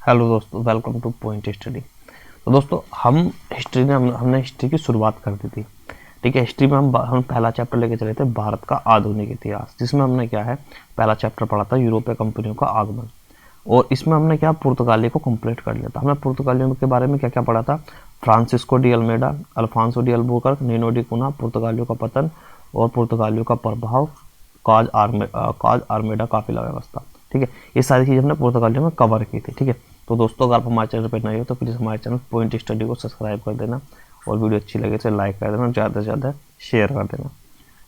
Hello दोस्तों, welcome two point study. तो दोस्तों हमने हिस्ट्री की शुरुआत कर दी थी। ठीक है, हिस्ट्री में हम पहला चैप्टर लेके चले थे भारत का आधुनिक इतिहास, जिसमें हमने क्या है पहला चैप्टर पढ़ा था यूरोपीय कंपनियों का आगमन। और इसमें हमने क्या पुर्तगाली को कंप्लीट कर लिया था। हमने पुर्तगालियों के बारे में क्या क्या पढ़ा था? Francisco de Almeida, Alfonso de Albuquerque, Nuno de Cunha, पुर्तगालियों का पतन और पुर्तगालियों का प्रभाव, काज आर्मेडा काफिला व्यवस्था। ठीक है, ये सारी चीज़ हमने पुर्तगालियों में कवर की थी। ठीक है, तो दोस्तों अगर आप हमारे चैनल पर नए हो तो प्लीज़ हमारे चैनल पॉइंट स्टडी को सब्सक्राइब कर देना और वीडियो अच्छी लगे तो लाइक कर देना, ज़्यादा से ज़्यादा शेयर कर देना।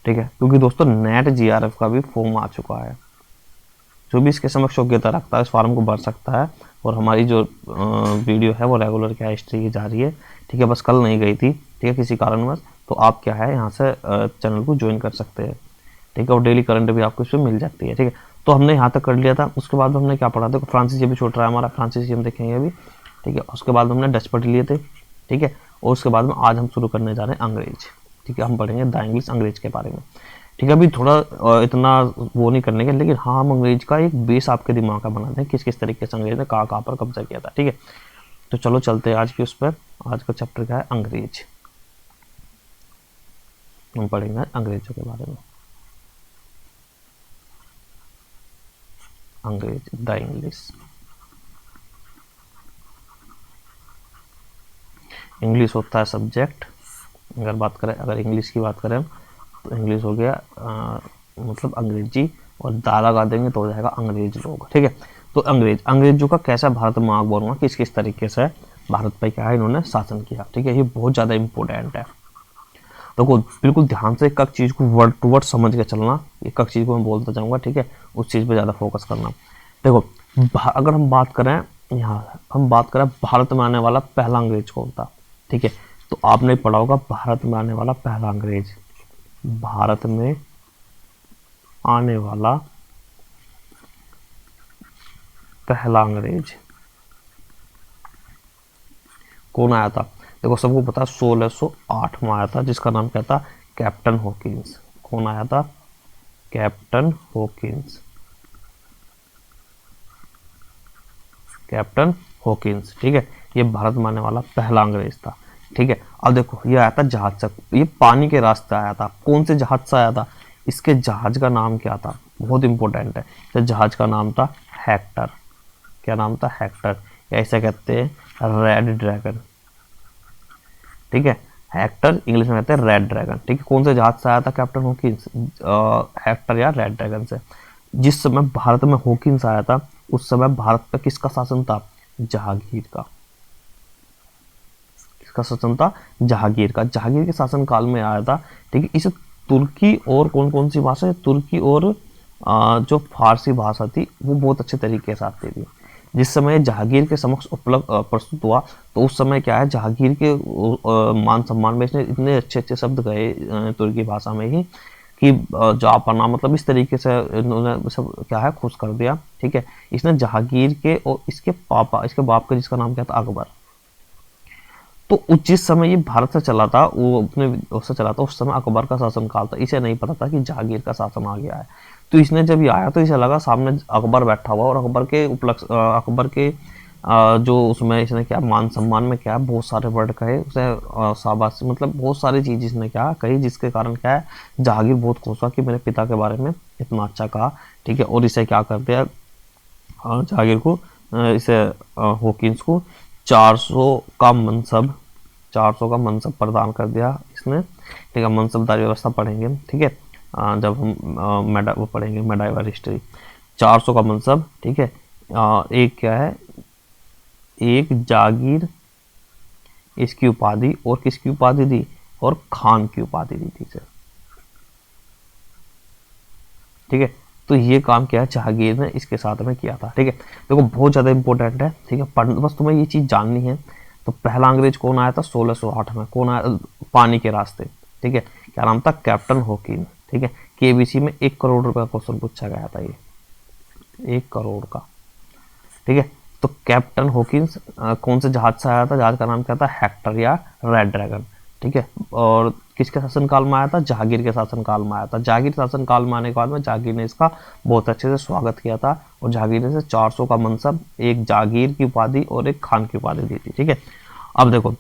ठीक है, क्योंकि दोस्तों नेट जीआरएफ का भी फॉर्म आ चुका है। जो भी इसके समक्ष योग्यता रखता है इस फॉर्म को भर सकता है। और हमारी जो वीडियो है वो रेगुलर क्या हिस्ट्री की जा रही है। ठीक है, बस कल नहीं गई थी, ठीक है, किसी कारणवश, तो आप क्या है यहाँ से चैनल को ज्वाइन कर सकते हैं। ठीक है, और डेली करंट भी आपको इसमें मिल जाती है। ठीक है, तो हमने यहाँ तक कर लिया था। उसके बाद हमने क्या पढ़ा था? फ्रांसीसी भी छोड़ रहा है हमारा, फ्रांसीसी हम देखेंगे अभी। ठीक है, उसके बाद हमने डच पढ़ लिए थे। ठीक है, और उसके बाद में आज हम शुरू करने जा रहे हैं अंग्रेज। ठीक है, हम पढ़ेंगे द इंग्लिश, अंग्रेज के बारे में। ठीक है, अभी थोड़ा इतना वो नहीं करने के, लेकिन हाँ हम अंग्रेज का एक बेस आपके दिमाग का बना दें, किस किस तरीके से अंग्रेज ने कहाँ पर कब्जा किया था। ठीक है, तो चलो चलते हैं आज की उस पर। आज का चैप्टर क्या है? अंग्रेज। हम पढ़ेंगे अंग्रेजों के बारे में। अंग्रेज, द इंग्लिश। इंग्लिश होता है सब्जेक्ट। अगर इंग्लिश की बात करें तो इंग्लिश हो गया मतलब अंग्रेजी, और दा लगा देंगे तो हो जाएगा अंग्रेज लोग। ठीक है, तो अंग्रेजों का कैसा भारत में आगमन हुआ, किस किस तरीके से भारत पर क्या है इन्होंने शासन किया। ठीक है, ये बहुत ज़्यादा इंपॉर्टेंट है। तो बिल्कुल ध्यान से एक चीज़ को वर्ड टू वर्ड समझ के चलना। एक चीज़ को मैं बोलता जाऊँगा, ठीक है, उस चीज़ पे ज़्यादा फोकस करना। देखो, अगर हम बात करें भारत में आने वाला पहला अंग्रेज कौन था? ठीक है, तो आपने पढ़ा होगा भारत में आने वाला पहला अंग्रेज। भारत में आने वाला पहला अंग्रेज कौन आया था? देखो, सबको पता है 1608 में आया था, जिसका नाम क्या था? Captain Hawkins. कौन आया था? Captain Hawkins. Captain Hawkins. ठीक है, ये भारत में आने वाला पहला अंग्रेज था। ठीक है, अब देखो ये आया था जहाज से, ये पानी के रास्ते आया था। कौन से जहाज से आया था? इसके जहाज का नाम क्या था? बहुत इंपॉर्टेंट है। तो जहाज का नाम था हेक्टर। क्या नाम था? हेक्टर। ऐसे कहते हैं रेड ड्रैगन। ठीक है, हेक्टर इंग्लिश में कहते हैं रेड ड्रैगन। ठीक है, कौन से जहाज से आया था कैप्टन हॉकिंस? हेक्टर या रेड ड्रैगन से। जिस समय भारत में हॉकिंस आया था उस समय भारत पर किसका शासन था? जहांगीर का। किसका शासन था? जहांगीर का। जहांगीर के शासन काल में आया था। ठीक है, इसे तुर्की और कौन कौन सी भाषा? तुर्की और जो फारसी भाषा थी वो बहुत अच्छे तरीके से आती थी। जिस समय जहांगीर के समक्ष उपलब्ध प्रस्तुत हुआ तो उस समय क्या है, जहांगीर के मान सम्मान में इसने इतने अच्छे अच्छे शब्द गए तुर्की भाषा में ही कि जापाना, मतलब इस तरीके से इन्होंने सब क्या है खुश कर दिया। ठीक है, इसने जहांगीर के और इसके बाप के जिसका नाम क्या था? अकबर। तो जिस समय ये भारत से चला था, वो अपने उससे चला था, उस समय अकबर का शासनकाल था। इसे नहीं पता था कि जहांगीर का शासन आ गया है। तो इसने जब ये आया तो इसे लगा सामने अकबर बैठा हुआ, और अकबर के जो उसमें इसने क्या मान सम्मान में क्या बहुत सारे वर्ड कहे उसे, शाबाश, मतलब बहुत सारी चीज इसने क्या कही, जिसके कारण क्या है जहांगीर बहुत खुश हुआ कि मेरे पिता के बारे में इतना अच्छा कहा। ठीक है, और इसे क्या कर दिया जहांगीर को, इसे हॉकिंस को 400 का मनसब प्रदान कर दिया इसने। ठीक है, मनसबदारी व्यवस्था पढ़ेंगे हम। ठीक है, जब हम वो पढ़ेंगे मेडाइवल हिस्ट्री। 400 का मनसब। ठीक है, एक क्या है, एक जागीर, इसकी उपाधि, और किसकी उपाधि दी? और खान की उपाधि दी थी इसे। ठीक है, तो ये काम क्या है जहांगीर ने इसके साथ में किया था। ठीक है, देखो बहुत ज्यादा इंपॉर्टेंट है। ठीक है, बस तुम्हें ये चीज जाननी है। तो पहला अंग्रेज कौन आया था 1608 में? कौन आया? पानी के रास्ते। ठीक है, क्या नाम था? Captain Hawkins. ठीक है, केबीसी में 1 करोड़ रुपए का क्वेश्चन पूछा गया था, ये 1 करोड़ का। ठीक है, तो कैप्टन हॉकिंस कौन से जहाज से आया था? जहाज का नाम क्या था? हेक्टर या रेड ड्रैगन। ठीक है, और किसके शासनकाल में आया था? जहांगीर के शासनकाल में आया था। जहांगीर शासनकाल में आने के बाद में जहांगीर ने इसका बहुत अच्छे से स्वागत किया था और जहांगीर ने 400 का मनसब, एक जागीर की उपाधि और एक खान की उपाधि दी थी। ठीक है, अब देखो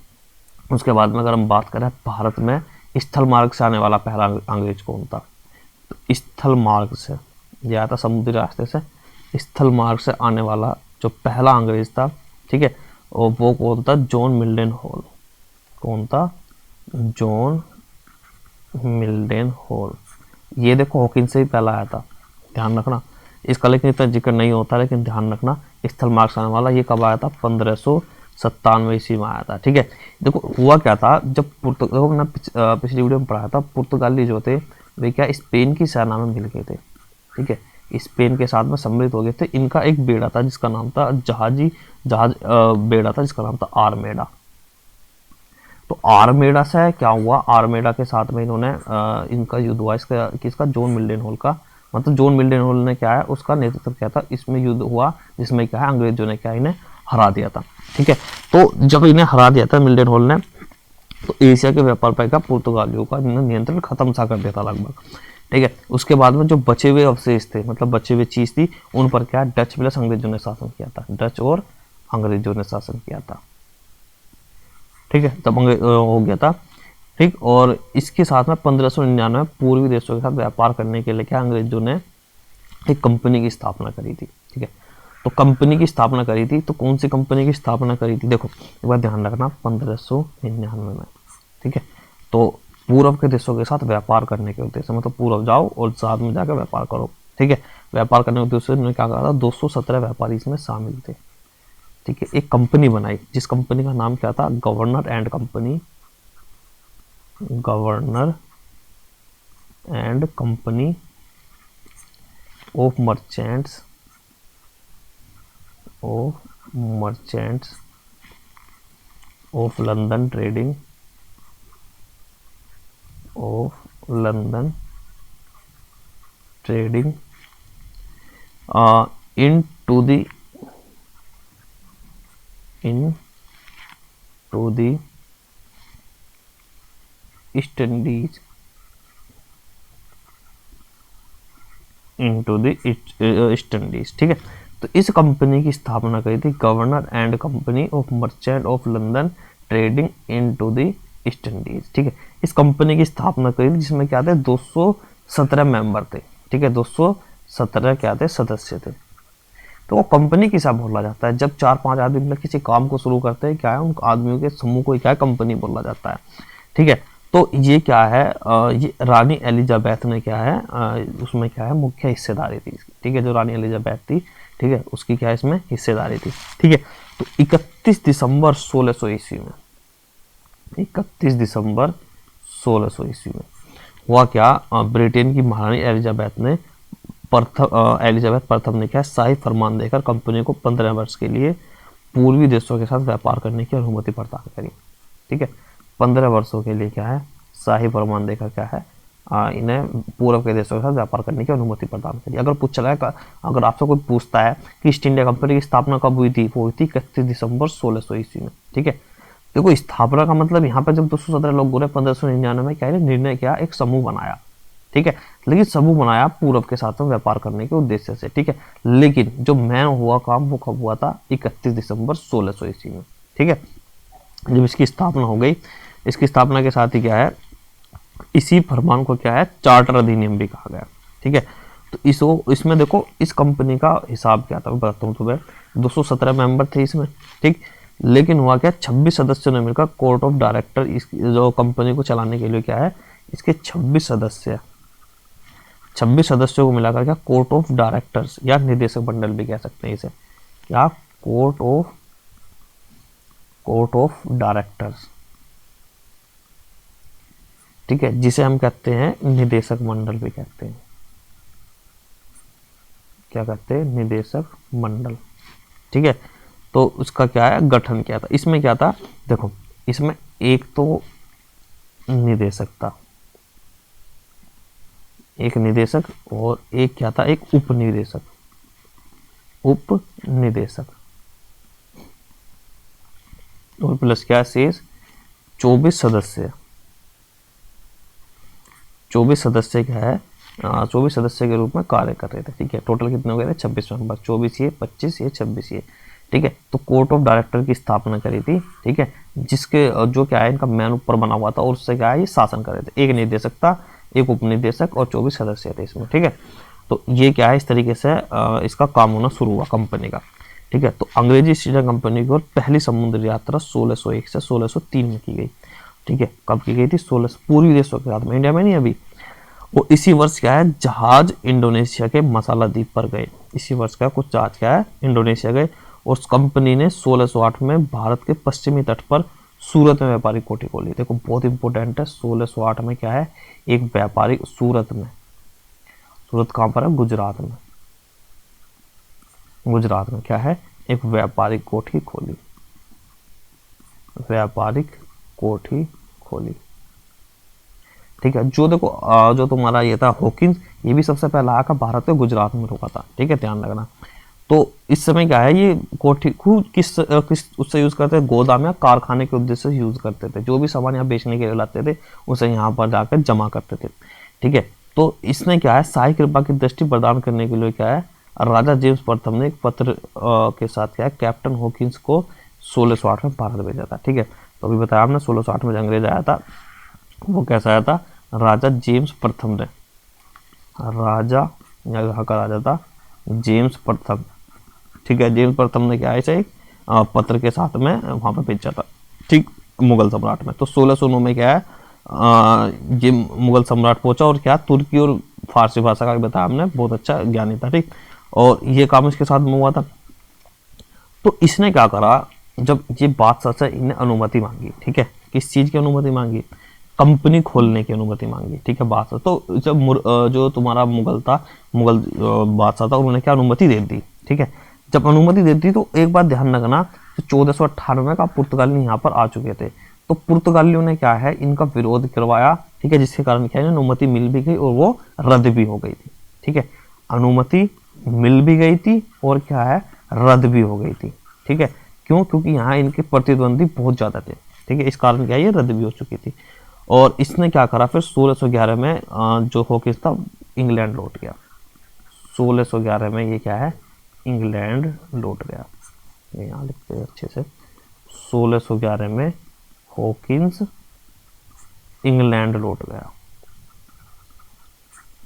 उसके बाद में अगर हम बात करें भारत में स्थल मार्ग से आने वाला पहला अंग्रेज कौन था, तो स्थल मार्ग से, ये आता समुद्री रास्ते से, स्थल मार्ग से आने वाला जो पहला अंग्रेज था, ठीक है, और वो कौन था, जॉन मिल्डन हॉल। कौन था, जॉन मिल्डन हॉल। ये देखो हॉकिंस से ही पहला आया था, ध्यान रखना इसका, लेकिन इतना जिक्र नहीं होता, लेकिन ध्यान रखना स्थल मार्ग से आने वाला ये कब आया था, 1597 ईस्वी में आया था। ठीक है, देखो हुआ क्या था, जब देखो मैंने पिछली वीडियो में पढ़ाया था, पुर्तगाली जो थे वे क्या स्पेन की सेना में मिल गए थे। ठीक है, स्पेन के साथ में सम्मिलित हो गए थे। इनका एक बेड़ा था जिसका नाम था जहाज बेड़ा था जिसका नाम था आर्मेडा। तो आर्मेडा से क्या हुआ, आर्मेडा के साथ में इन्होंने इनका युद्ध हुआ, इसका किसका, जॉन मिल्डन हॉल का। मतलब जॉन मिल्डन हॉल ने क्या है उसका नेतृत्व किया था, इसमें युद्ध हुआ जिसमें क्या है अंग्रेजों ने क्या इन्हें हरा दिया था। ठीक है, तो जब इन्हें हरा दिया था मिल्डन हॉल ने, तो एशिया के व्यापार पर का पुर्तगालियों का नियंत्रण खत्म सा कर दिया था लगभग। ठीक है, उसके बाद में जो बचे हुए अवशेष थे, मतलब बचे हुए चीज थी, उन पर क्या डच प्लस अंग्रेजों ने शासन किया था, डच और अंग्रेजों ने शासन किया था। ठीक है, तब हो गया था। ठीक, और इसके साथ में 1599 पूर्वी देशों के साथ व्यापार करने के लिए क्या अंग्रेजों ने एक कंपनी की स्थापना करी थी। ठीक है, तो कंपनी की स्थापना करी थी, तो कौन सी कंपनी की स्थापना करी थी, देखो एक बार ध्यान रखना, 1599 में। ठीक है, तो पूर्व के देशों के साथ व्यापार करने के उद्देश्य, मतलब पूर्व जाओ और साथ में जाकर व्यापार करो। ठीक है, व्यापार करने के उद्देश्य से उन्होंने क्या कहा था, 217 व्यापारी इसमें शामिल थे। ठीक है, एक कंपनी बनाई जिस कंपनी का नाम क्या था, governor and company, governor and company of merchants of London trading into the East Indies, East Indies. ठीक है, तो इस कंपनी की स्थापना करी थी governor and company of merchant of London trading into the East Indies. ठीक है, इस कंपनी की स्थापना करी थी जिसमें क्या थे, 217 मेंबर थे। ठीक है, 217 क्या थे, सदस्य थे। तो वो कंपनी किसा बोला जाता है, जब 4-5 आदमी मिलकर किसी काम को शुरू करते हैं, क्या है उन आदमियों के समूह को क्या है, कंपनी बोला जाता है। ठीक है, तो ये क्या है, ये रानी एलिजाबेथ ने क्या है, उसमें क्या है मुख्य हिस्सेदारी थी इसकी। ठीक है, जो रानी एलिजाबेथ थी, ठीक है, उसकी क्या है इसमें हिस्सेदारी थी। ठीक है, तो 31 दिसंबर 1600 ईस्वी में, 31 दिसंबर 1600 ईस्वी में हुआ क्या, ब्रिटेन की महारानी एलिजाबेथ प्रथम ने क्या शाही फरमान देकर कंपनी को 15 वर्ष के लिए पूर्वी देशों के साथ व्यापार करने की अनुमति प्रदान करी। ठीक है, 15 वर्षों के लिए क्या है शाही फरमान देकर क्या है इन्हें पूर्व के देशों के साथ व्यापार करने की अनुमति प्रदान करी। अगर पूछ चला है, अगर आपसे कोई पूछता है कि ईस्ट इंडिया कंपनी की स्थापना कब हुई थी, वो हुई थी 31 दिसंबर 1600 ईस्वी में। ठीक है, देखो स्थापना का मतलब यहाँ पे जब 217 लोग बोले 1599 में क्या निर्णय किया, एक समूह बनाया। ठीक है, लेकिन समूह बनाया पूर्व के साथ में व्यापार करने के उद्देश्य से। ठीक है, लेकिन जो मैन हुआ काम वो कब हुआ था, 31 दिसंबर 1600 ईस्वी में। ठीक है, जब इसकी स्थापना हो गई, इसकी स्थापना के साथ ही क्या है, इसी फरमान को क्या है चार्टर अधिनियम भी कहा गया। ठीक है, तो इसमें देखो इस कंपनी का हिसाब क्या था, मैं बताता हूँ तुम्हें। 217 मेंबर थे इसमें। ठीक, लेकिन हुआ क्या, 26 सदस्यों ने मिलकर कोर्ट ऑफ डायरेक्टर, इस जो कंपनी को चलाने के लिए क्या है, इसके 26 सदस्यों को मिलाकर क्या कोर्ट ऑफ डायरेक्टर्स या निदेशक मंडल भी कह सकते हैं इसे, या कोर्ट ऑफ डायरेक्टर्स। ठीक है, जिसे हम कहते हैं निदेशक मंडल भी कहते हैं। क्या कहते हैं, निदेशक मंडल। ठीक है, तो उसका क्या है गठन किया था। इसमें क्या था, देखो इसमें एक तो निदेशक था, एक निदेशक, और एक क्या था, एक उपनिदेशक। और प्लस क्या शेष 24 सदस्य। 24 सदस्य क्या है 24 सदस्य के रूप में कार्य कर रहे थे। ठीक है, टोटल कितने हो गए थे 26 मेंबर, 24 ये, 25 ये, 26 ये। ठीक है, तो कोर्ट ऑफ डायरेक्टर की स्थापना करी थी। ठीक है, जिसके जो क्या है इनका मैन ऊपर बना हुआ था और उससे क्या है ये शासन कर रहे थे। एक निदेशक था, एक उपनिदेशक और 24 सदस्य थे इसमें। ठीक है, तो ये क्या है इस तरीके से इसका काम होना शुरू हुआ कंपनी का। ठीक है, तो अंग्रेजी ईस्ट इंडिया कंपनी की ओर पहली समुद्री यात्रा 1601 से 1603 में की गई। ठीक है, कब की गई थी? 16 पूर्वी देशों के साथ में, इंडिया में नहीं अभी। और इसी वर्ष क्या है जहाज इंडोनेशिया के मसाला द्वीप पर गए। इसी वर्ष का कुछ जहाज क्या है इंडोनेशिया गए और उस कंपनी ने 1608 में भारत के पश्चिमी तट पर सूरत में व्यापारिक कोठी खोली। देखो बहुत इंपॉर्टेंट है, 1608 में क्या है एक व्यापारिक सूरत में, सूरत कहां पर है? गुजरात में। गुजरात में क्या है एक व्यापारिक कोठी खोली, व्यापारिक कोठी खोली। ठीक है, जो देखो जो तुम्हारा ये था हॉकिंस, ये भी सबसे पहला आका भारत के गुजरात में रुका था। ठीक है, ध्यान रखना। तो इस समय क्या है ये कोठी किस उससे यूज करते थे? गोदाम या कारखाने के उद्देश्य से यूज करते थे। जो भी सामान यहाँ बेचने के लिए लाते थे उसे यहाँ पर जाकर जमा करते थे। ठीक है, तो इसने क्या है शाही कृपा की दृष्टि प्रदान करने के लिए क्या है राजा जेम्स प्रथम ने एक पत्र के साथ क्या है कैप्टन हॉकिंस को 1608 में भारत भेजा था। ठीक है, तो अभी बताया हमने 1608 में अंग्रेज आया था, वो कैसा आया था? राजा जेम्स प्रथम ने, राजा यहाँ का राजा था जेम्स प्रथम। ठीक है, जेम्स प्रथम ने क्या है एक पत्र के साथ में वहां पर भेजा था। ठीक, मुगल सम्राट में। तो 1609 में क्या है ये मुगल सम्राट पहुंचा और क्या तुर्की और फारसी भाषा का बताया हमने, बहुत अच्छा ज्ञानी था। ठीक, और ये काम इसके साथ में हुआ था। तो इसने क्या करा जब ये बादशाह से इन्हें अनुमति मांगी। ठीक है, किस चीज की अनुमति मांगी? कंपनी खोलने की अनुमति मांगी। ठीक है, बादशाह। तो जब जो तुम्हारा मुगल था, मुगल बादशाह था, उन्होंने क्या अनुमति दे दी। ठीक है, जब अनुमति दे दी तो एक बात ध्यान रखना, 1498 का पुर्तगाली यहाँ पर आ चुके थे। तो पुर्तगालियों ने क्या है इनका विरोध करवाया। ठीक है, जिसके कारण क्या है अनुमति मिल भी गई और वो रद्द भी हो गई थी। ठीक है, अनुमति मिल भी गई थी और क्या है रद्द भी हो गई थी। ठीक है, क्यों? क्योंकि यहाँ इनके प्रतिद्वंदी बहुत ज्यादा थे। ठीक है, इस कारण क्या ये रद्द भी हो चुकी थी। और इसने क्या करा फिर 1611 में जो हॉकिंस था इंग्लैंड लौट गया। 1611 में ये क्या है इंग्लैंड लौट गया। ये यहाँ लिखते हैं अच्छे से, 1611 में हॉकिंस इंग्लैंड लौट गया,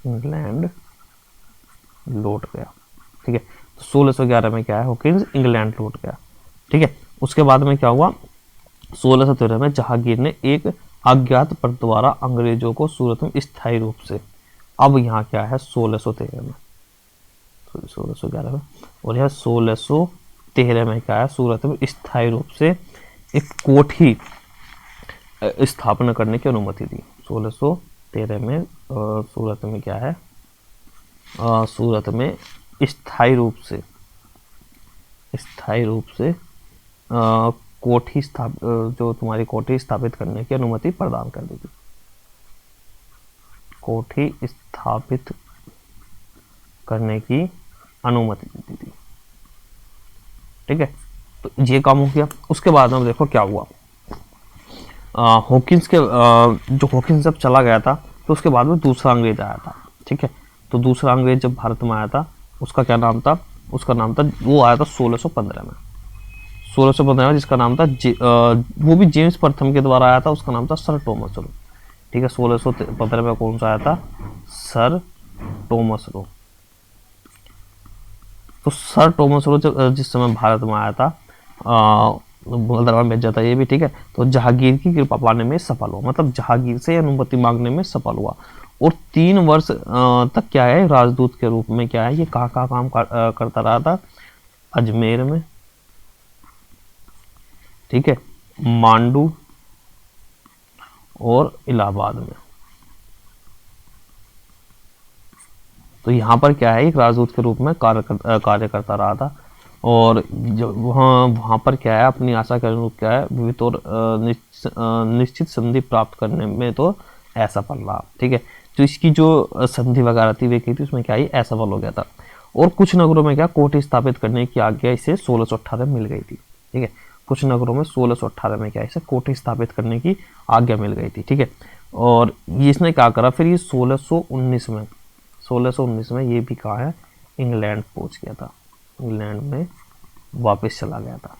इंग्लैंड लौट गया। ठीक है, तो 1611 में क्या है हॉकिंस इंग्लैंड लौट गया। ठीक है, उसके बाद में क्या हुआ 1613 में जहांगीर ने एक अज्ञात पर द्वारा अंग्रेजों को सूरत में स्थायी रूप से, अब यहाँ क्या है 1613 में, 1611 में और यह 1613 में क्या है सूरत में स्थायी रूप से एक कोठी स्थापना करने की अनुमति दी। 1613 में सूरत में क्या है सूरत में स्थायी रूप से कोठी जो तुम्हारी कोठी स्थापित करने की अनुमति प्रदान कर दी थी। कोठी स्थापित करने की अनुमति दी थी। ठीक है, तो ये काम हो गया। उसके बाद में देखो क्या हुआ, हॉकिंस के जो हॉकिंस जब चला गया था तो उसके बाद में दूसरा अंग्रेज आया था। ठीक है, तो दूसरा अंग्रेज जब भारत में आया था उसका क्या नाम था? उसका नाम था, वो आया था 1615 में, 1615 में, जिसका नाम था वो भी जेम्स प्रथम के द्वारा आया था। उसका नाम था सर टॉमस रो। ठीक है, 1615 में कौन सा आया था? Sir Thomas Roe. तो सर टॉमस रो जिस समय भारत में आया था मुगल दरबार में भेजा था ये भी। ठीक है, तो जहांगीर की कृपा पाने में सफल हुआ, मतलब जहांगीर से अनुमति मांगने में सफल हुआ और 3 वर्ष तक क्या है राजदूत के रूप में क्या है ये कहाँ काम करता रहा था? अजमेर में, ठीक है, मांडू और इलाहाबाद में। तो यहाँ पर क्या है एक राजदूत के रूप में कार्य करता रहा था और जब वहाँ पर क्या है अपनी आशा के अनुरूप क्या है विविध और निश्चित संधि प्राप्त करने में तो असफल रहा। ठीक है, तो इसकी जो संधि वगैरह थी वे की थी उसमें क्या ही असफल हो गया था और कुछ नगरों में क्या कोठी स्थापित करने की आज्ञा इसे 1618 मिल गई थी। ठीक है, कुछ नगरों में 1618 में क्या इसे कोठी स्थापित करने की आज्ञा मिल गई थी। ठीक है, और इसने क्या करा फिर ये 1619 में 1619 में ये भी कहाँ है, इंग्लैंड पहुंच गया था, इंग्लैंड में वापस चला गया था।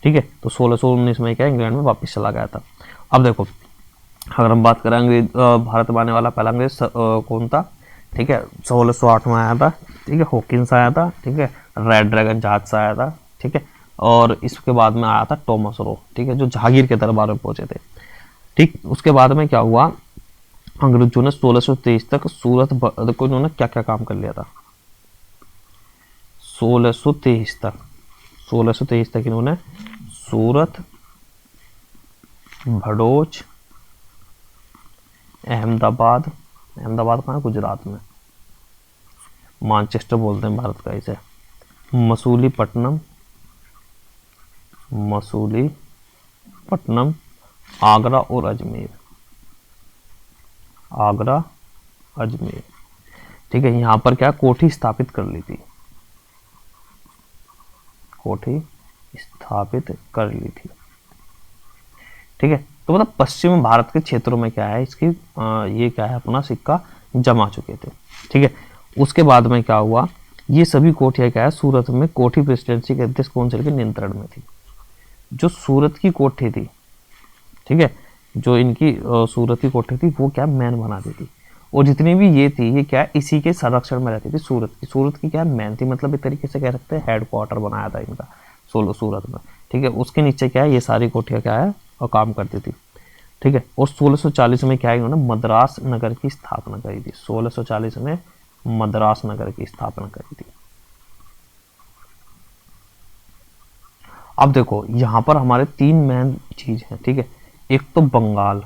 ठीक है, तो 1619 में क्या इंग्लैंड में वापस चला गया था। अब देखो अगर हम बात करें अंग्रेज भारत में आने वाला पहला अंग्रेज कौन था, ठीक है, 1608 में आया था, ठीक है, हॉकिंस आया था, ठीक है, रेड ड्रैगन जहाज से आया था, ठीक है, और इसके बाद में आया था टॉमस रो, ठीक है, जो जहांगीर के दरबार में पहुंचे थे। ठीक, उसके बाद में क्या हुआ, अंग्रेजों ने 1623 तक सूरत को इन्होंने क्या क्या काम कर लिया था, 1623 तक इन्होंने सूरत, भड़ोच, अहमदाबाद, अहमदाबाद कहाँ है, गुजरात में, मानचेस्टर बोलते हैं भारत का इसे, मसूलीपट्टनम, आगरा और अजमेर, ठीक है, यहाँ पर क्या कोठी स्थापित कर ली थी, ठीक है। तो मतलब पश्चिम भारत के क्षेत्रों में क्या है इसकी ये क्या है अपना सिक्का जमा चुके थे। ठीक है, उसके बाद में क्या हुआ, ये सभी कोठियाँ क्या है सूरत में कोठी प्रेसिडेंसी के अध्यक्ष कौंसिल के नियंत्रण में थी। जो सूरत की कोठी थी, ठीक है, जो इनकी सूरत की कोठी थी वो क्या मैन बनाती थी, और जितनी भी ये थी ये क्या इसी के संरक्षण में रहती थी। सूरत की क्या मैन थी, मतलब एक तरीके से कह सकते हैं हेडक्वार्टर बनाया था इनका सूरत में। ठीक है, उसके नीचे क्या है ये सारी कोठियाँ क्या है और काम करती थी। ठीक है, और 1640 में क्या है इन्होंने मद्रास नगर की स्थापना करी थी। 1640 में मद्रास नगर की स्थापना करी थी। अब देखो यहां पर हमारे तीन मेन चीज हैं। ठीक है, एक तो बंगाल,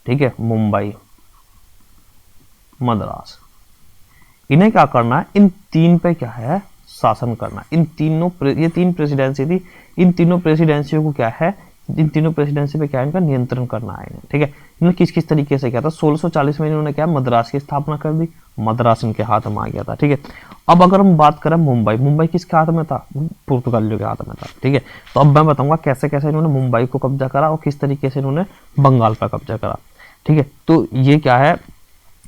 ठीक है, मुंबई, मद्रास, इन्हें क्या करना है, इन तीन पे क्या है शासन करना। ये तीन प्रेसिडेंसी थी, इन तीनों प्रेसिडेंसियों को क्या है, इन तीनों प्रेसिडेंसी पे क्या है इनका नियंत्रण करना है इन्हें। ठीक है, इन्होंने किस किस तरीके से किया था, 1640 में इन्होंने क्या मद्रास की स्थापना कर दी, मद्रास इनके हाथ में आ गया था। ठीक है, अब अगर हम बात करें मुंबई किसके हाथ में था, पुर्तगालियों के हाथ में था। ठीक है, तो अब मैं बताऊंगा कैसे कैसे इन्होंने मुंबई को कब्जा करा और किस तरीके से इन्होंने बंगाल पर कब्जा करा। ठीक है, तो ये क्या है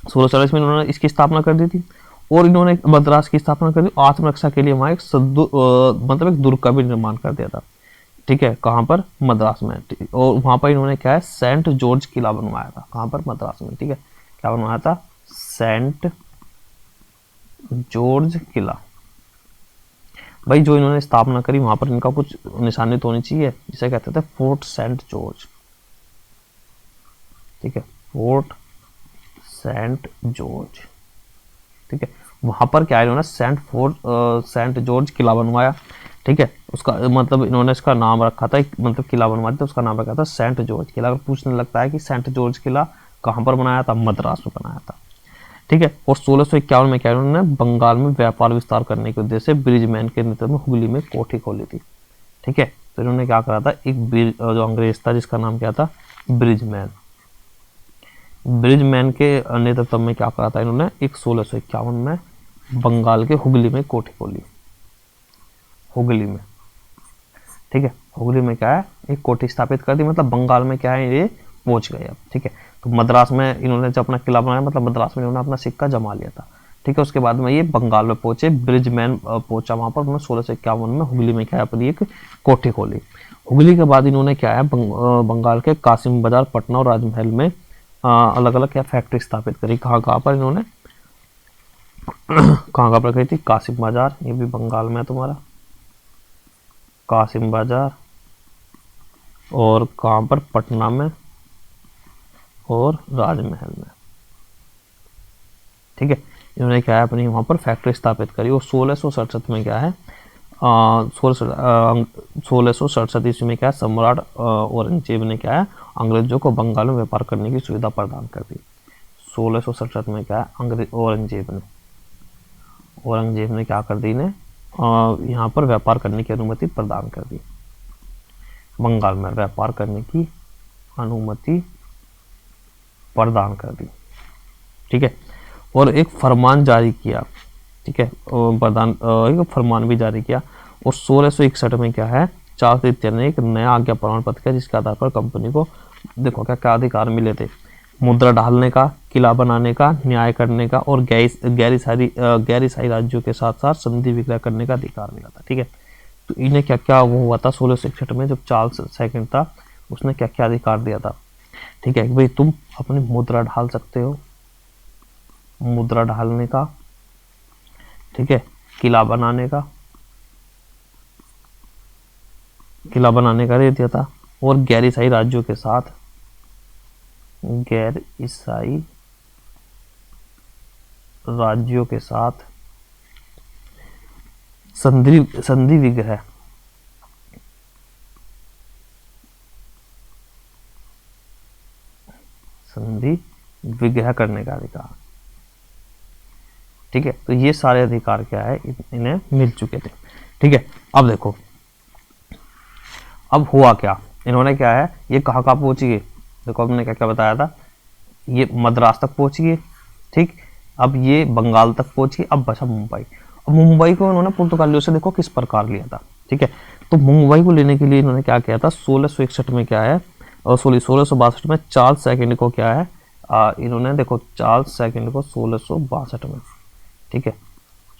1640 में इन्होंने इसकी स्थापना कर दी थी, और इन्होंने मद्रास की स्थापना कर दी। आत्मरक्षा के लिए वहां एक मतलब एक दुर्ग का भी निर्माण कर दिया था। ठीक है, कहां पर, मद्रास में। और वहां पर इन्होंने क्या है सेंट जॉर्ज किला बनवाया था, कहां पर, मद्रास में। ठीक है, क्या बनवाया था, सेंट जॉर्ज किला। भाई जो इन्होंने स्थापना करी वहां पर इनका कुछ निशानी तो होनी चाहिए, जिसे कहते थे फोर्ट सेंट जॉर्ज। ठीक है, फोर्ट सेंट जॉर्ज। ठीक है, वहां पर क्या है इन्होंने सेंट जॉर्ज किला बनवाया। ठीक है, उसका मतलब इन्होंने इसका नाम रखा था, मतलब किला बनवाया था उसका नाम रखा था सेंट जॉर्ज किला। अगर पूछने लगता है कि सेंट जॉर्ज किला कहां पर बनाया था, मद्रास में बनाया था। ठीक है, और 1651 में क्या इन्होंने बंगाल में व्यापार विस्तार करने के उद्देश्य से ब्रिजमैन के नेतृत्व में हुगली में कोठी खोली थी। ठीक है, तो इन्होंने क्या करा था, एक जो अंग्रेज था जिसका नाम क्या था, ब्रिजमैन के नेतृत्व में क्या करा था इन्होंने, एक 1651 में बंगाल के हुगली में कोठी खोली, हुगली में। ठीक है, हुगली में क्या है एक कोठी स्थापित कर दी, मतलब बंगाल में क्या है ये पहुंच गए अब। ठीक है, तो मद्रास में इन्होंने जब अपना किला बनाया, मतलब मद्रास में इन्होंने अपना सिक्का जमा लिया था। ठीक है, उसके बाद में ये बंगाल में पहुंचे, ब्रिजमैन पहुंचा वहां पर, उन्होंने 1651 में हुगली में क्या है अपनी एक कोठी खोली। हुगली के बाद इन्होंने क्या है बंगाल के कासिम बाजार, पटना और राजमहल में अलग अलग क्या फैक्ट्री स्थापित करी। कहाँ पर इन्होंने कहाँ पर करी थी, कासिम बाजार, ये भी बंगाल में है तुम्हारा, कासिम बाजार, और कहाँ पर, पटना में और राजमहल में। ठीक है, इन्होंने क्या है अपनी वहां पर फैक्ट्री स्थापित करी। और 1667 में क्या है 1667 ईस्वी में क्या है सम्राट औरंगजेब ने क्या है अंग्रेजों को बंगाल में व्यापार करने की सुविधा प्रदान कर दी। 1667 में क्या है औरंगजेब ने क्या कर दी ने यहाँ पर व्यापार करने की अनुमति प्रदान कर दी, बंगाल में व्यापार करने की अनुमति प्रदान कर दी। ठीक है, और एक फरमान जारी किया। ठीक है, एक फरमान भी जारी किया। और 1661 में क्या है चार्ल्स द्वितीय ने एक नया आज्ञा प्रमाण पत्र किया, जिसके आधार पर कंपनी को देखो क्या क्या अधिकार मिले थे, मुद्रा ढालने का, किला बनाने का, न्याय करने का और गैर ईसाई राज्यों के साथ साथ संधि विग्रह करने का अधिकार मिला था। ठीक है, तो इन्हें क्या क्या वो हुआ था 1661 में, जब चार्ल्स सेकंड था उसने क्या क्या अधिकार दिया था। ठीक है भाई, तुम अपनी मुद्रा ढाल सकते हो, मुद्रा ढालने का, ठीक है, किला बनाने का, किला बनाने का दे दिया था, और गैर ईसाई राज्यों के साथ, गैर ईसाई राज्यों के साथ संधि विग्रह, संधि विग्रह करने का अधिकार। ठीक है, तो ये सारे अधिकार क्या है, इन्हें मिल चुके थे। ठीक है, अब देखो अब हुआ क्या, इन्होंने क्या है, ये कहाँ कहाँ पहुंची गई, देखो हमने क्या क्या बताया था, ये मद्रास तक पहुंच गई। ठीक, अब ये बंगाल तक पहुंच गई, अब बचा मुंबई। अब मुंबई को इन्होंने पुर्तगालियों से देखो किस प्रकार लिया था। ठीक है, तो मुंबई को लेने के लिए इन्होंने क्या किया था, 1661 में क्या है, और 1662 में चार्ल्स सेकंड को क्या है, इन्होंने देखो चार्ल्स सेकंड को 1662 में, ठीक है,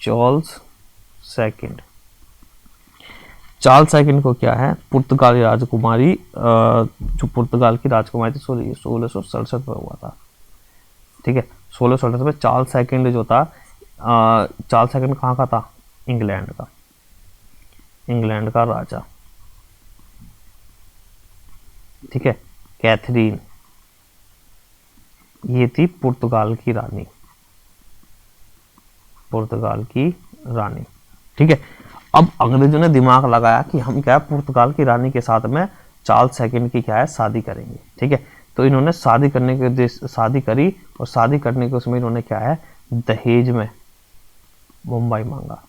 चार्ल्स सेकंड, चार्ल्स सेकंड को क्या है, पुर्तगाली राजकुमारी, जो पुर्तगाल की राजकुमारी थी 1667 में हुआ था। ठीक है, 1667 में चार्ल्स सेकंड जो था, चार्ल्स सेकंड कहाँ का था, इंग्लैंड का, इंग्लैंड का राजा। ठीक है, कैथरीन ये थी पुर्तगाल की रानी, पुर्तगाल की रानी। ठीक है, अब अंग्रेजों ने दिमाग लगाया कि हम क्या है, पुर्तगाल की रानी के साथ में चार्ल्स सेकंड की क्या है, शादी करेंगे। ठीक है, तो इन्होंने शादी करने के उद्देश्य शादी करी, और शादी करने के उसमें इन्होंने क्या है, दहेज में मुंबई मांगा,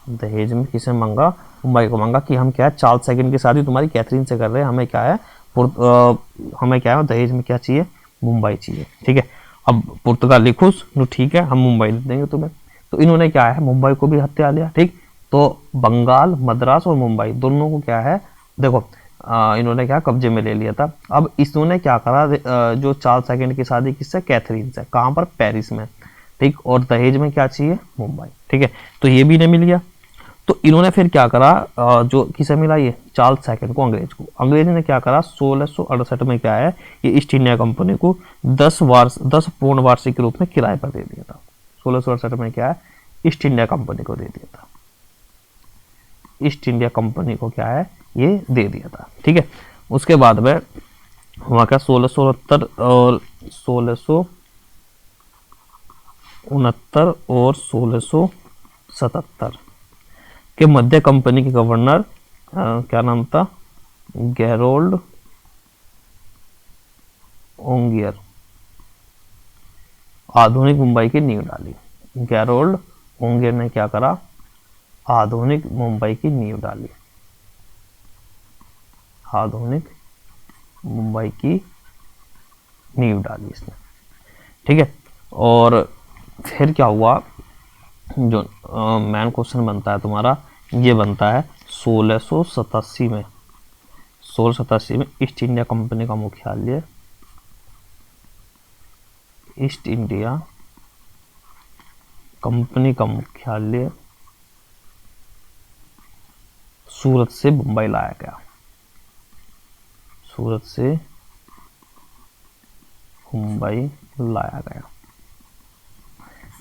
दहेज में किसे मांगा, मुंबई को मांगा, कि हम क्या है, चार्ल्स सेकंड की शादी तुम्हारी कैथरीन से कर रहे हैं, हमें क्या है, हमें क्या है, दहेज में क्या चाहिए, मुंबई चाहिए। ठीक है, अब पुर्तगाली खुश, तो ठीक है हम मुंबई दे देंगे तुम्हें। तो इन्होंने क्या है, मुंबई को भी हत्या लिया। ठीक, तो बंगाल, मद्रास और मुंबई दोनों को क्या है, देखो इन्होंने क्या कब्जे में ले लिया था। अब इन्होंने क्या करा, जो चार्ल्स सेकंड की शादी किससे, कैथरीन से, कहाँ पर, पेरिस में। ठीक, और दहेज में क्या चाहिए, मुंबई। ठीक है, तो ये भी नहीं मिल गया, तो इन्होंने फिर क्या करा, जो किसे मिला, ये चार्ल्स सेकंड को, अंग्रेज को। अंग्रेज ने क्या करा, 1668 में क्या है, ये ईस्ट इंडिया कंपनी को 10 पूर्ण वार्षिक के रूप में किराए पर दे दिया था। 1668 में क्या है, ईस्ट इंडिया कंपनी को दे दिया था, ईस्ट इंडिया कंपनी को क्या है, ये दे दिया था। ठीक है, उसके बाद में हुआ क्या, 1669 और 1669 और 1677 के मध्य कंपनी के गवर्नर, क्या नाम था, गैरोल्ड ओंगियर, आधुनिक मुंबई की नींव डाली। गैरोल्ड ओंगियर ने क्या करा, आधुनिक मुंबई की नींव डाली, आधुनिक मुंबई की नींव डाली इसने। ठीक है, और फिर क्या हुआ, जो मेन क्वेश्चन बनता है तुम्हारा, ये बनता है 1687 में, 1687 में ईस्ट इंडिया कंपनी का मुख्यालय, ईस्ट इंडिया कंपनी का मुख्यालय सूरत से मुंबई लाया गया, सूरत से मुंबई लाया गया।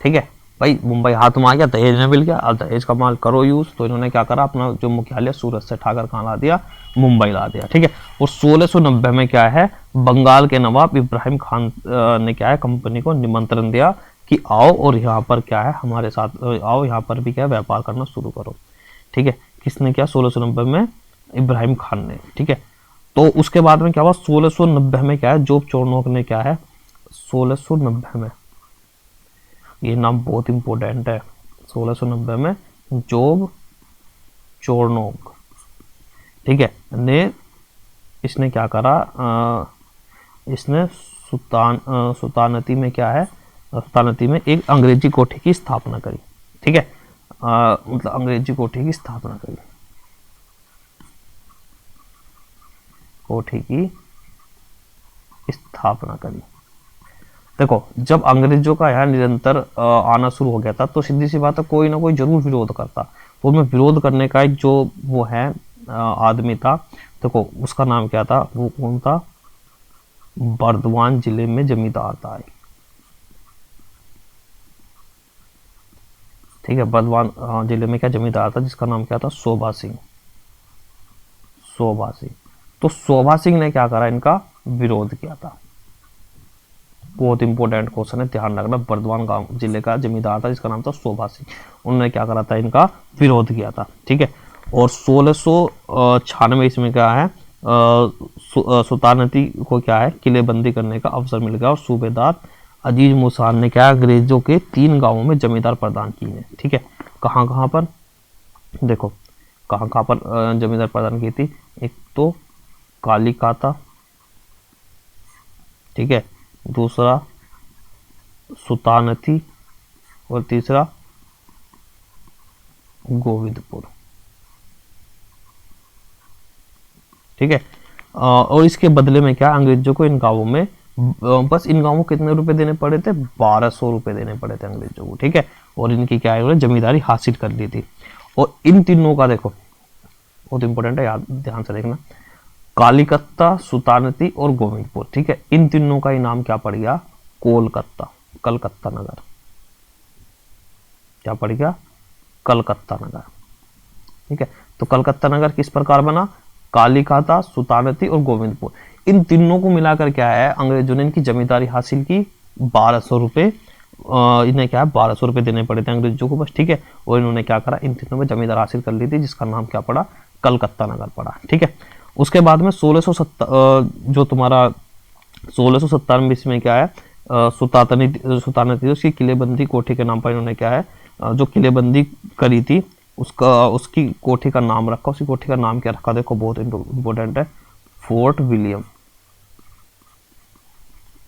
ठीक है भाई, मुंबई हाथ में आ गया, दहेज में मिल गया, अब दहेज का माल करो यूज। तो इन्होंने क्या करा, अपना जो मुख्यालय सूरत से ठाकर कहाँ ला दिया, मुंबई ला दिया। ठीक है, और 1690 में क्या है, बंगाल के नवाब इब्राहिम खान ने क्या है, कंपनी को निमंत्रण दिया कि आओ और यहाँ पर क्या है, हमारे साथ आओ, यहाँ पर भी क्या है, व्यापार करना शुरू करो। ठीक है, किसने किया, 1690 में इब्राहिम खान ने। ठीक है, तो उसके बाद में क्या हुआ, 1690 में क्या है, जोब चोरनोक ने क्या है, 1690 में, ये नाम बहुत इंपॉर्टेंट है, 1690 में जोब चोरनोक, ठीक है, ने इसने क्या करा, इसने सुल्तानती में क्या है, सुल्तानती में एक अंग्रेजी कोठी की स्थापना करी। ठीक है, मतलब अंग्रेजी कोठी की स्थापना करी, कोठी की स्थापना करी। देखो जब अंग्रेजों का यहाँ निरंतर आना शुरू हो गया था तो सीधी सी बात है कोई ना कोई जरूर विरोध करता। तो उनमें विरोध करने का एक जो वो है आदमी था, देखो उसका नाम क्या था, वो कौन था, बर्दवान जिले में जमींदार था। ठीक है, बर्दवान जिले में क्या जमींदार था जिसका नाम क्या था, शोभा सिंह। शोभा सिंह, तो शोभा सिंह ने क्या करा, इनका विरोध किया था। बहुत इंपॉर्टेंट क्वेश्चन है, ध्यान रखना। बर्दवान गांव जिले का जमींदार था जिसका नाम था शोभा सिंह, उन्होंने क्या करा था, इनका विरोध किया था। ठीक है, और 1696 इसमें क्या है, सुल्तानती को क्या है, किलेबंदी करने का अवसर मिल गया और सूबेदार अजीज मुसान ने क्या, अंग्रेजों के 3 गांवों में जमींदार प्रदान किए हैं। ठीक है, कहाँ कहाँ पर, देखो कहाँ कहाँ पर जमींदार प्रदान की थी, एक तो कालीकाता, ठीक है, दूसरा सुल्तानती और तीसरा गोविंदपुर। ठीक है, और इसके बदले में क्या, अंग्रेजों को इन गांवों में बस इन गांवों को कितने रुपए देने पड़े थे, 1200 रुपए देने पड़े थे अंग्रेजों को। ठीक है, और इनकी क्या है, उन्होंने जमींदारी हासिल कर ली थी। और इन तीनों का देखो बहुत इंपॉर्टेंट है, याद ध्यान से देखना, कालीकत्ता, सुल्तानती और गोविंदपुर। ठीक है, इन तीनों का ही नाम क्या पड़ गया, कोलकाता, कलकत्ता नगर। क्या पड़ गया, कलकत्ता नगर। ठीक है, तो कलकत्ता नगर किस प्रकार बना, कालीकाता, सुल्तानती और गोविंदपुर, इन तीनों को मिलाकर क्या है, अंग्रेजों ने इनकी जमींदारी हासिल की। 1200 रुपए इन्हें क्या है, 1200 रुपए देने पड़े थे अंग्रेजों को बस। ठीक है, और इन्होंने क्या करा, इन तीनों में जमींदार हासिल कर ली थी जिसका नाम क्या पड़ा, कलकत्ता नगर पड़ा। ठीक है, उसके बाद में 1670 जो तुम्हारा 1697 इसमें क्या है, सुल्तानती उसकी किलेबंदी कोठी के नाम पर इन्होंने क्या है, जो किलेबंदी करी थी उसकी कोठी का नाम रखा। उसी कोठी का नाम क्या रखा, देखो बहुत इंपॉर्टेंट है, फोर्ट विलियम।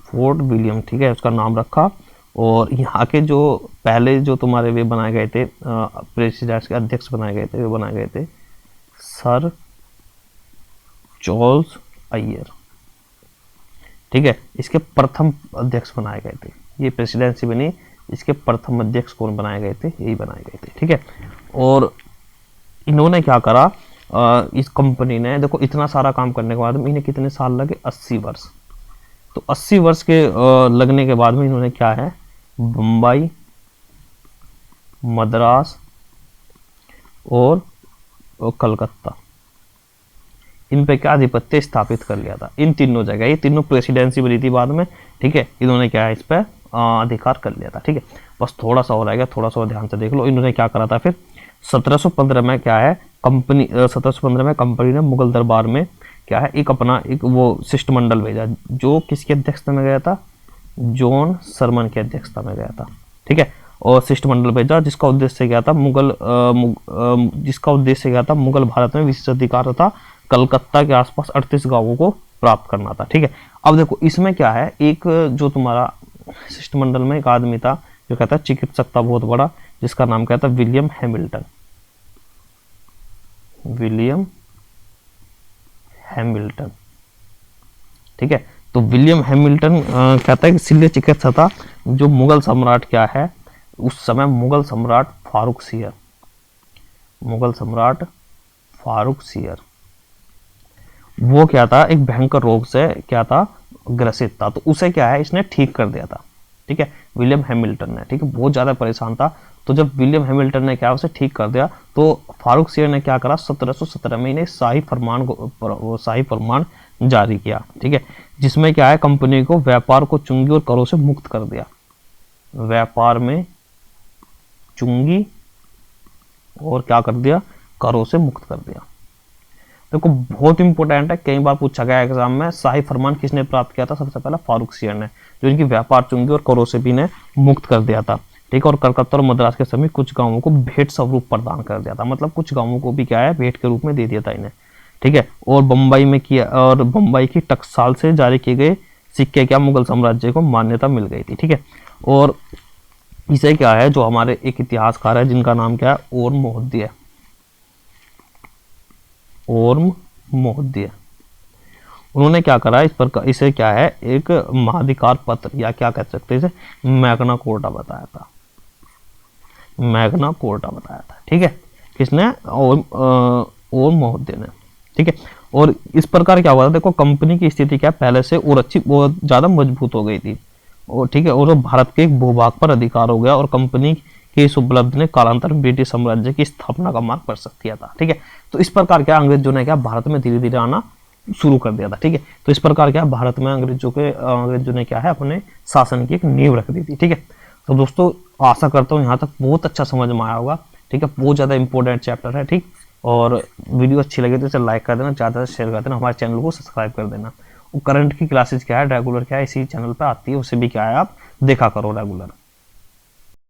फोर्ट विलियम, ठीक है, उसका नाम रखा। और यहाँ के जो पहले जो तुम्हारे वे बनाए गए थे, प्रेसिडेंट के अध्यक्ष बनाए गए थे, वे बनाए गए थे सर चार्ल्स अय्यर। ठीक है, इसके प्रथम अध्यक्ष बनाए गए थे, ये प्रेसिडेंसी बनी, इसके प्रथम अध्यक्ष कौन बनाए गए थे, यही बनाए गए थे। ठीक है, और इन्होंने क्या करा, इस कंपनी ने देखो इतना सारा काम करने के बाद में इन्हें कितने साल लगे, 80 वर्ष। तो 80 वर्ष के लगने के बाद में इन्होंने क्या है, बम्बई, मद्रास और कलकत्ता, इन पे क्या आधिपत्य स्थापित कर लिया था। इन तीनों जगह, ये तीनों प्रेसिडेंसी बनी थी बाद में। ठीक है, इन्होंने क्या है, इस पर अधिकार कर लिया था। ठीक है, बस थोड़ा सा हो रहेगा, थोड़ा सा ध्यान से देख लो। इन्होंने क्या करा था फिर 1715 में क्या है, कंपनी 1715 में कंपनी ने मुगल दरबार में क्या है, एक अपना एक वो शिष्टमंडल भेजा, जो किसकी अध्यक्षता में गया था, जॉन सरमन की अध्यक्षता में गया था। ठीक है, और शिष्टमंडल भेजा जिसका उद्देश्य क्या था, मुगल भारत में विशेष अधिकार तथा कलकत्ता के आसपास 38 गांवों को प्राप्त करना था। ठीक है, अब देखो इसमें क्या है, एक जो तुम्हारा शिष्टमंडल में एक आदमी था जो कहता है चिकित्सक था बहुत बड़ा, जिसका नाम क्या था, विलियम हैमिल्टन। William Hamilton. ठीक है, तो विलियम हैमिल्टन कहता है कि शल्य चिकित्सक था, जो मुगल सम्राट क्या है, उस समय मुगल सम्राट फारूक सियर, मुगल सम्राट फारूक सियर वो क्या था, एक भयंकर रोग से क्या था, ग्रसित था। तो उसे क्या है, इसने ठीक कर दिया था। ठीक है, विलियम हैमिल्टन ने। ठीक है, बहुत ज्यादा परेशान था, तो जब विलियम हैमिल्टन ने क्या उसे ठीक कर दिया, तो फारूक सियर ने क्या करा, 1717 में इन्हें शाही फरमान जारी किया। ठीक है, जिसमें क्या है, कंपनी को व्यापार को चुंगी और करों से मुक्त कर दिया। व्यापार में चुंगी और क्या कर दिया, करों से मुक्त कर दिया। देखो बहुत इंपॉर्टेंट है, कई बार पूछा गया एग्जाम में, शाही फरमान किसने प्राप्त किया था, सबसे पहला फारूक सियर ने, जो इनकी व्यापार चुंगी और करों से भी ने मुक्त कर दिया था। ठीक है, और कलकत्ता और मद्रास के समीप कुछ गांवों को भेंट स्वरूप प्रदान कर दिया था, मतलब कुछ गांवों को भी क्या है, भेंट के रूप में दे दिया था इन्हें। ठीक है, और बम्बई की टकसाल से जारी किए गए सिक्के क्या, मुगल साम्राज्य को मान्यता मिल गई थी। ठीक है, और इसे क्या है, जो हमारे एक इतिहासकार है जिनका नाम क्या है, ओर्म मोहद्दी उन्होंने क्या करा इस पर, इसे क्या है एक महाधिकार पत्र या क्या कह सकते हैं इसे मैग्ना कोर्टा बताया था, मैग्ना कोर्टा बताया था। ठीक है, किसने? और महोदय ने। ठीक है, और इस प्रकार क्या हुआ था, देखो कंपनी की स्थिति क्या पहले से और अच्छी बहुत ज्यादा मजबूत हो गई थी, और ठीक है, और भारत के एक भूभाग पर अधिकार हो गया, और कंपनी की इस उपलब्धि ने कालांतर ब्रिटिश साम्राज्य की स्थापना का मार्ग प्रशस्त किया था। ठीक है, तो इस प्रकार क्या अंग्रेजों ने क्या भारत में धीरे धीरे आना शुरू कर दिया था। ठीक है, तो इस प्रकार क्या भारत में अंग्रेजों ने क्या है अपने शासन की एक नींव रख दी थी। ठीक है, तो दोस्तों आशा करता हूँ यहाँ तक बहुत अच्छा समझ में आया होगा। ठीक है, बहुत ज़्यादा इंपॉर्टेंट चैप्टर है। ठीक, और वीडियो अच्छी लगे तो इसे लाइक कर देना, ज़्यादा से शेयर कर देना, हमारे चैनल को सब्सक्राइब कर देना। वो करंट की क्लासेस क्या है, रेगुलर क्या है, इसी चैनल पर आती है, उसे भी क्या है आप देखा करो रेगुलर।